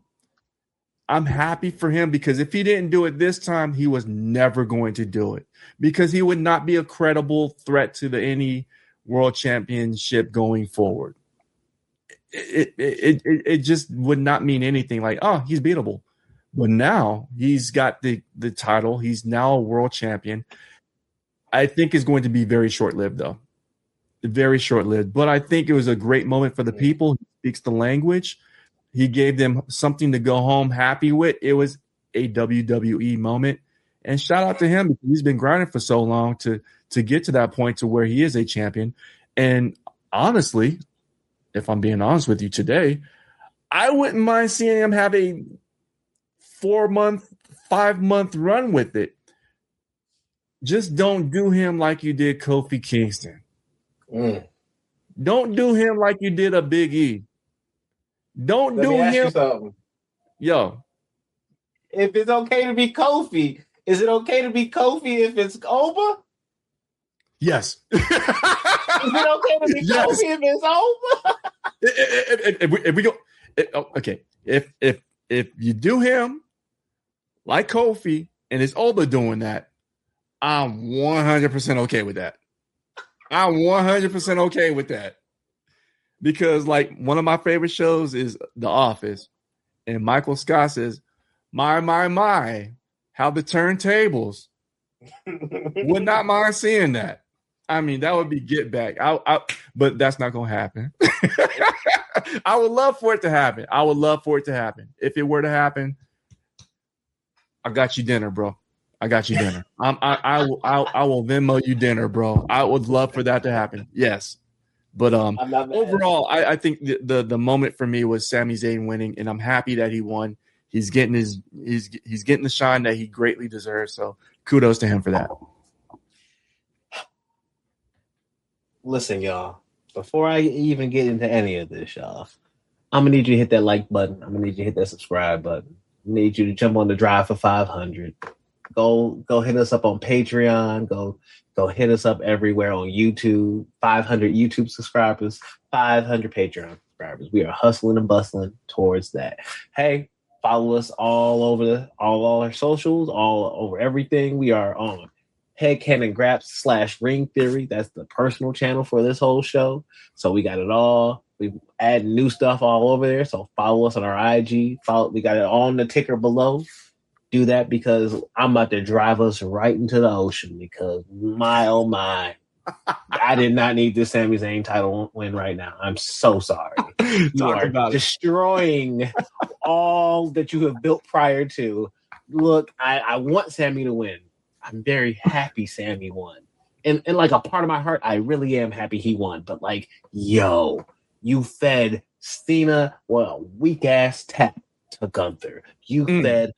I'm happy for him because if he didn't do it this time, he was never going to do it because he would not be a credible threat to any world championship going forward. It just would not mean anything like, oh, he's beatable. But now he's got the title. He's now a world champion. I think it's going to be very short-lived, though. Very short-lived. But I think it was a great moment for the people. He speaks the language. He gave them something to go home happy with. It was a WWE moment. And shout out to him because he's been grinding for so long to get to that point to where he is a champion. And honestly, if I'm being honest with you today, I wouldn't mind seeing him have a 4-month, 5-month run with it. Just don't do him like you did Kofi Kingston. Don't do him like you did a Big E. Don't do him. Yo. If it's okay to be Kofi, is it okay to be Kofi if it's Oba? Yes. Is it okay to be Kofi if it's Oba? If we go, okay. If you do him like Kofi and it's Oba doing that, I'm 100% okay with that. I'm 100% okay with that. Because, like, one of my favorite shows is The Office. And Michael Scott says, my, how the turntables. Would not mind seeing that. I mean, that would be get back. But that's not going to happen. I would love for it to happen. If it were to happen, I got you dinner, bro. I got you dinner. I will Venmo you dinner, bro. I would love for that to happen. Yes. But overall, I think the moment for me was Sami Zayn winning, and I'm happy that he won. He's getting he's getting the shine that he greatly deserves. So kudos to him for that. Listen, y'all. Before I even get into any of this, y'all, I'm gonna need you to hit that like button. I'm gonna need you to hit that subscribe button. I need you to jump on the drive for 500. Go hit us up on Patreon. Go hit us up everywhere on YouTube. 500 YouTube subscribers, 500 Patreon subscribers. We are hustling and bustling towards that. Hey, follow us all over all our socials, all over everything. We are on Headcanon Graps / Ring Theory. That's the personal channel for this whole show. So we got it all. We add new stuff all over there. So follow us on our IG. We got it on the ticker below. Do that because I'm about to drive us right into the ocean because my, oh my, I did not need this Sami Zayn title win right now. I'm so sorry. You are destroying all that you have built prior to. Look, I want Sami to win. I'm very happy Sami won. And like a part of my heart, I really am happy he won. But like, yo, you fed Cena a weak ass tap to Gunther. You fed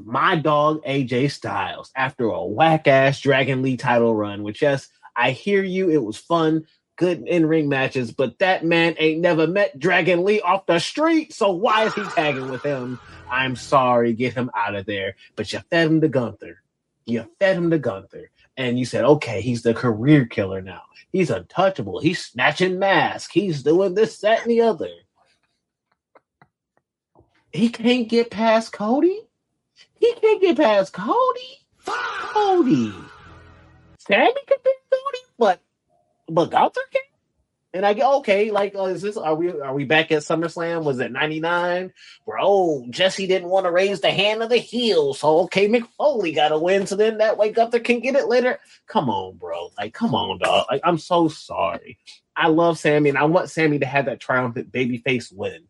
my dog AJ Styles after a whack ass Dragon Lee title run, which, yes, I hear you. It was fun, good in-ring matches, but that man ain't never met Dragon Lee off the street. So why is he tagging with him? I'm sorry, get him out of there. But you fed him to Gunther. And you said, okay, he's the career killer now. He's untouchable. He's snatching masks. He's doing this, that, and the other. He can't get past Cody. Cody. Sammy can beat Cody, but Gunther can? And I go, okay, like, are we back at SummerSlam? Was it 99? Where, Jesse didn't want to raise the hand of the heel, so okay, Mick Foley got to win, so then that way Gunther can get it later. Come on, bro. Like, come on, dog. Like, I'm so sorry. I love Sammy, and I want Sammy to have that triumphant babyface win.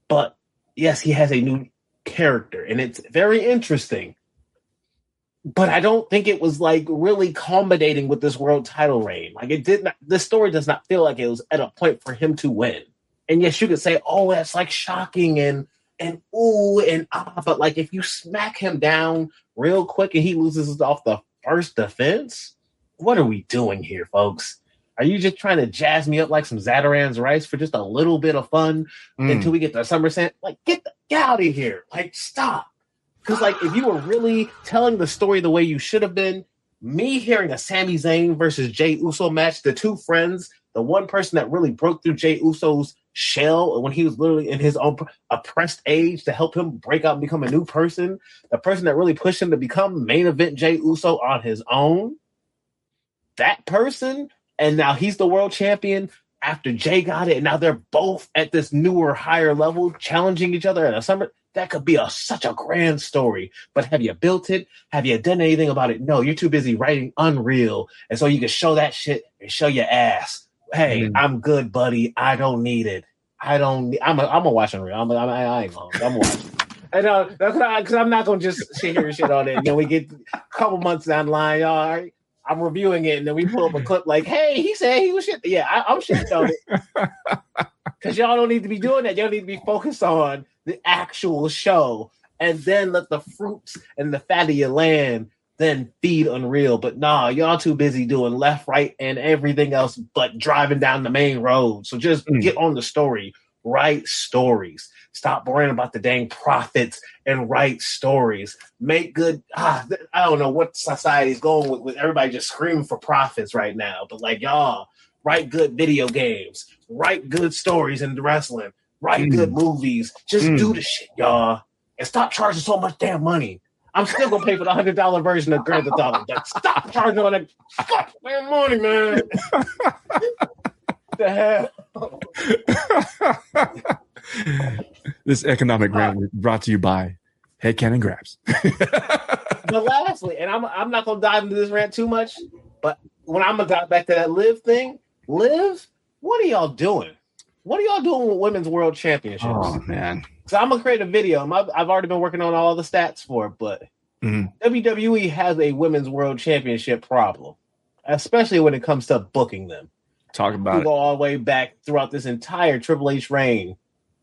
But, yes, he has a new character, and it's very interesting. But I don't think it was like really culminating with this world title reign. Like it did not. This story does not feel like it was at a point for him to win. And yes, you could say, "Oh, that's like shocking and ooh and ah," but like if you smack him down real quick and he loses off the first defense, what are we doing here, folks? Are you just trying to jazz me up like some Zataran's rice for just a little bit of fun until we get to SummerSlam? Like, get out of here! Like, stop. Because, like, if you were really telling the story the way you should have been, me hearing a Sami Zayn versus Jey Uso match, the two friends, the one person that really broke through Jey Uso's shell when he was literally in his own oppressed age to help him break out and become a new person, the person that really pushed him to become main event Jey Uso on his own, that person, and now he's the world champion after Jey got it, and now they're both at this newer, higher level, challenging each other at a summer. That could be such a grand story. But have you built it? Have you done anything about it? No, you're too busy writing Unreal. And so you can show that shit and show your ass. Hey, I'm good, buddy. I don't need it. I'm gonna watch Unreal. I ain't gonna. I'm gonna watch it. And that's because I'm not gonna just sit here and shit on it. And then we get a couple months down the line, y'all. All right, I'm reviewing it, and then we pull up a clip like, "Hey, he said he was shit." Yeah, I'm shit on it. Because y'all don't need to be doing that. Y'all need to be focused on the actual show, and then let the fruits and the fat of your land then feed Unreal. But nah, y'all too busy doing left, right, and everything else but driving down the main road. So just get on the story. Write stories. Stop worrying about the dang profits and write stories. Make good. I don't know what society's going with everybody just screaming for profits right now. But like, y'all, write good video games. Write good stories in wrestling. Write good movies. Just do the shit, y'all. And stop charging so much damn money. I'm still going to pay for the $100 version of Grand Theft Auto. Stop charging all that damn money, man. The hell? This economic grant brought to you by Headcanon Grabs. But lastly, and I'm not going to dive into this rant too much, but when I'm going to dive back to that Liv thing, Liv, what are y'all doing? What are y'all doing with Women's World Championships? Oh, man. So I'm going to create a video. I've already been working on all the stats for it, but WWE has a Women's World Championship problem, especially when it comes to booking them. Talk about it. We go all the way back throughout this entire Triple H reign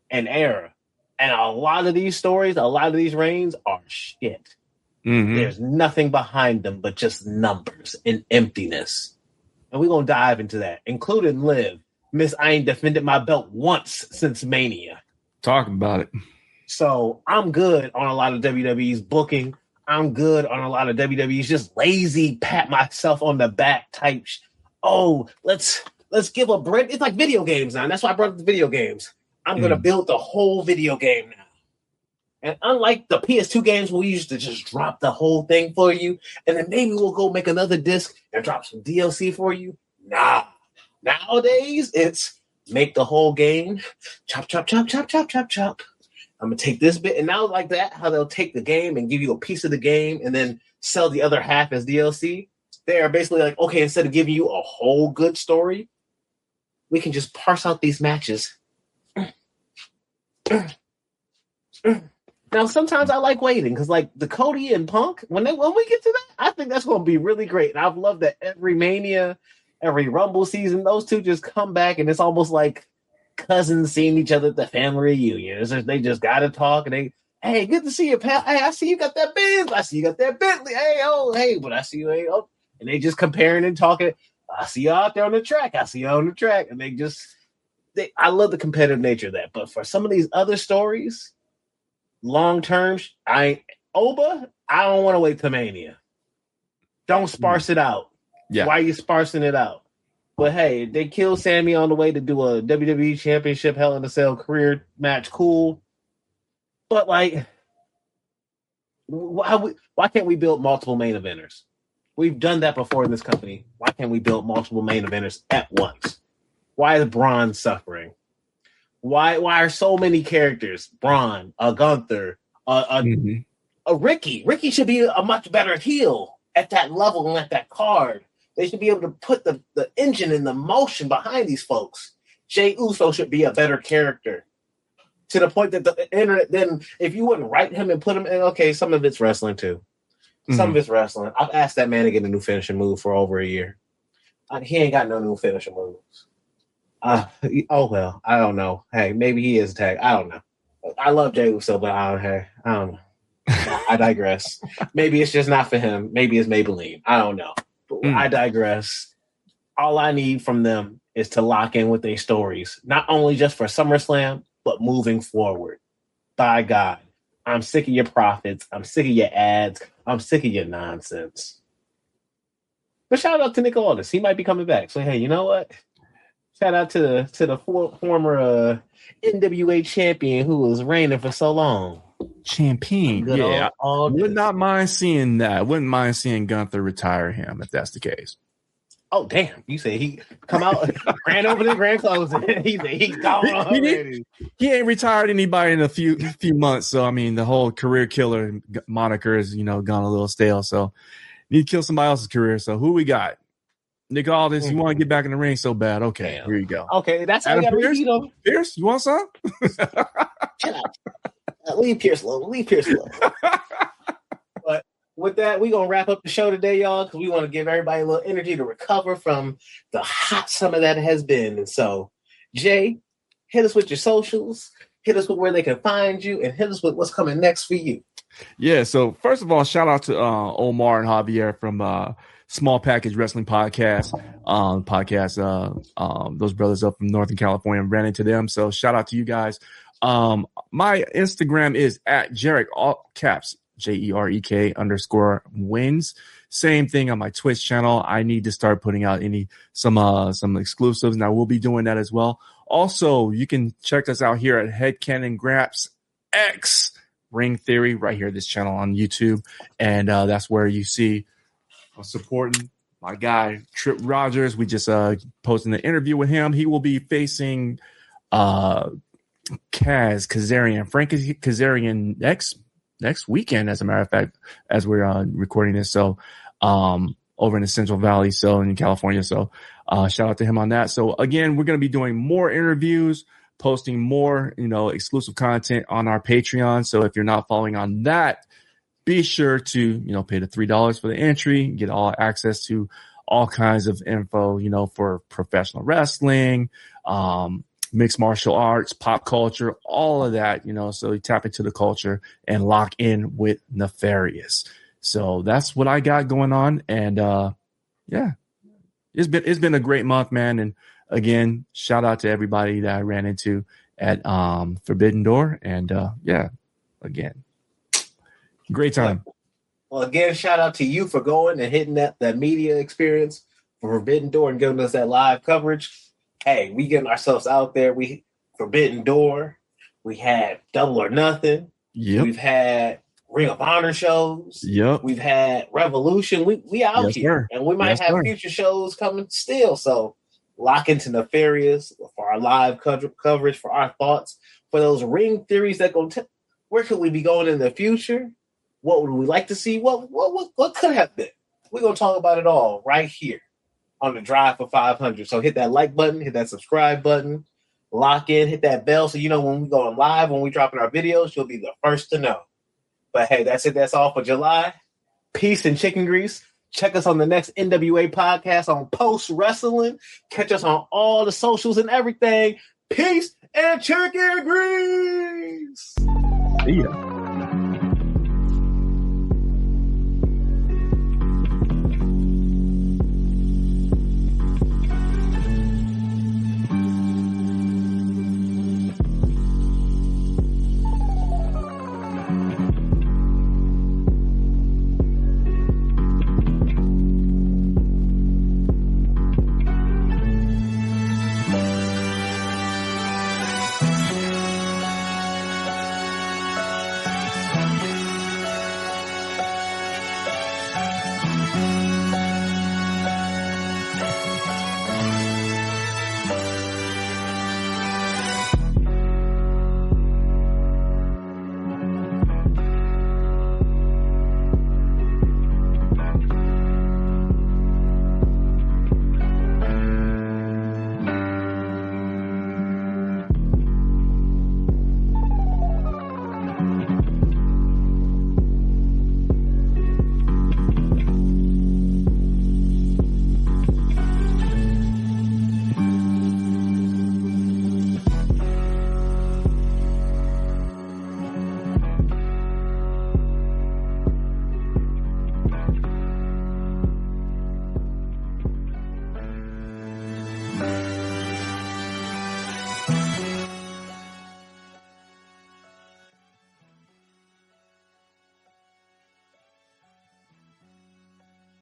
and era. And a lot of these stories, a lot of these reigns are shit. There's nothing behind them but just numbers and emptiness. And we're going to dive into that, including Liv. Miss, I ain't defended my belt once since Mania. Talk about it. So I'm good on a lot of WWE's booking. I'm good on a lot of WWE's just lazy pat myself on the back type. Let's give a break. It's like video games now. And that's why I brought up the video games. I'm going to build the whole video game now. And unlike the PS2 games where we used to just drop the whole thing for you, and then maybe we'll go make another disc and drop some DLC for you. Nah. Nowadays, it's make the whole game, chop, chop, chop, chop, chop, chop, chop. I'm going to take this bit. And now like that, how they'll take the game and give you a piece of the game and then sell the other half as DLC. They are basically like, okay, instead of giving you a whole good story, we can just parse out these matches. Now, sometimes I like waiting because, like, the Cody and Punk, when we get to that, I think that's going to be really great. And I've loved that every Mania, every Rumble season, those two just come back, and it's almost like cousins seeing each other at the family reunion. They just got to talk, and hey, good to see you, pal. Hey, I see you got that Benz. I see you got that Bentley. Hey, but I see you. Hey, oh. And they just comparing and talking. I see you out there on the track. I see you on the track. And I love the competitive nature of that. But for some of these other stories, long term, Oba, I don't want to wait till Mania. Don't sparse it out. Yeah. Why are you sparsing it out? But hey, they killed Sammy on the way to do a WWE Championship Hell in a Cell career match. Cool. But like, why can't we build multiple main eventers? We've done that before in this company. Why can't we build multiple main eventers at once? Why is Braun suffering? Why are so many characters? Braun, Gunther, a Ricky. Ricky should be a much better heel at that level and at that card. They should be able to put the engine and the motion behind these folks. Jey Uso should be a better character. To the point that the internet, then if you wouldn't write him and put him in, okay, some of it's wrestling too. Some of it's wrestling. I've asked that man to get a new finishing move for over a year. He ain't got no new finishing moves. Oh, well, I don't know. Hey, maybe he is tag. I don't know. I love Jey Uso, but I don't know. I digress. Maybe it's just not for him. Maybe it's Maybelline. I don't know. But I digress. All I need from them is to lock in with their stories, not only just for SummerSlam, but moving forward. By God, I'm sick of your profits. I'm sick of your ads. I'm sick of your nonsense. But shout out to Nick Aldis. He might be coming back. So, hey, you know what? Shout out to the former NWA champion who was reigning for so long. Champion. Yeah. Would not mind seeing that. Wouldn't mind seeing Gunther retire him if that's the case. Oh, damn. You say he come out, grand opening, grand closing. He's gone already. He ain't retired anybody in a few months. So, I mean, the whole career killer moniker is, gone a little stale. So, need to kill somebody else's career. So, who we got? Nick Aldis, you want to get back in the ring so bad. Okay, here you go. Okay, that's how you got to repeat him. Pierce, you want some? Shut up. Leave Pierce alone. But with that, we're going to wrap up the show today, y'all, because we want to give everybody a little energy to recover from the hot summer that has been. And so, Jay, hit us with your socials, hit us with where they can find you, and hit us with what's coming next for you. Yeah, so first of all, shout out to Omar and Javier from Small Package Wrestling Podcast. Those brothers up from Northern California, ran into them. So shout out to you guys. My Instagram is at Jerek, all caps, JEREK _wins. Same thing on my Twitch channel. I need to start putting out some exclusives, and I will be doing that as well. Also, you can check us out here at Headcanon Graps X Ring Theory right here, this channel on YouTube, and that's where you see supporting my guy Trip Rogers. We just posted an interview with him. He will be facing Frank Kazarian next weekend, as a matter of fact, as we're recording this. So over in the Central Valley, so in California. So shout out to him on that. So again, we're going to be doing more interviews, posting more, exclusive content on our Patreon. So if you're not following on that, be sure to, pay the $3 for the entry, get all access to all kinds of info, for professional wrestling, mixed martial arts, pop culture, all of that, so you tap into the culture and lock in with Nefarious. So that's what I got going on. And, yeah, it's been a great month, man. And again, shout out to everybody that I ran into at, Forbidden Door. And, yeah, again, great time. Well, again, shout out to you for going and hitting that media experience for Forbidden Door and giving us that live coverage. Hey, we getting ourselves out there. We Forbidden Door. We had Double or Nothing. Yep. We've had Ring of Honor shows. Yep. We've had Revolution. We out here. Sir. And we might have future shows coming still. So lock into Nefarious for our live coverage, for our thoughts, for those ring theories that go where could we be going in the future? What would we like to see? What could have been? We're going to talk about it all right here on the Drive for 500. So hit that like button, hit that subscribe button, lock in, hit that bell so when we go live, when we dropping our videos, you'll be the first to know. But hey, that's it. That's all for July. Peace and chicken grease. Check us on the next NWA podcast on Post Wrestling. Catch us on all the socials and everything. Peace and chicken grease. See ya.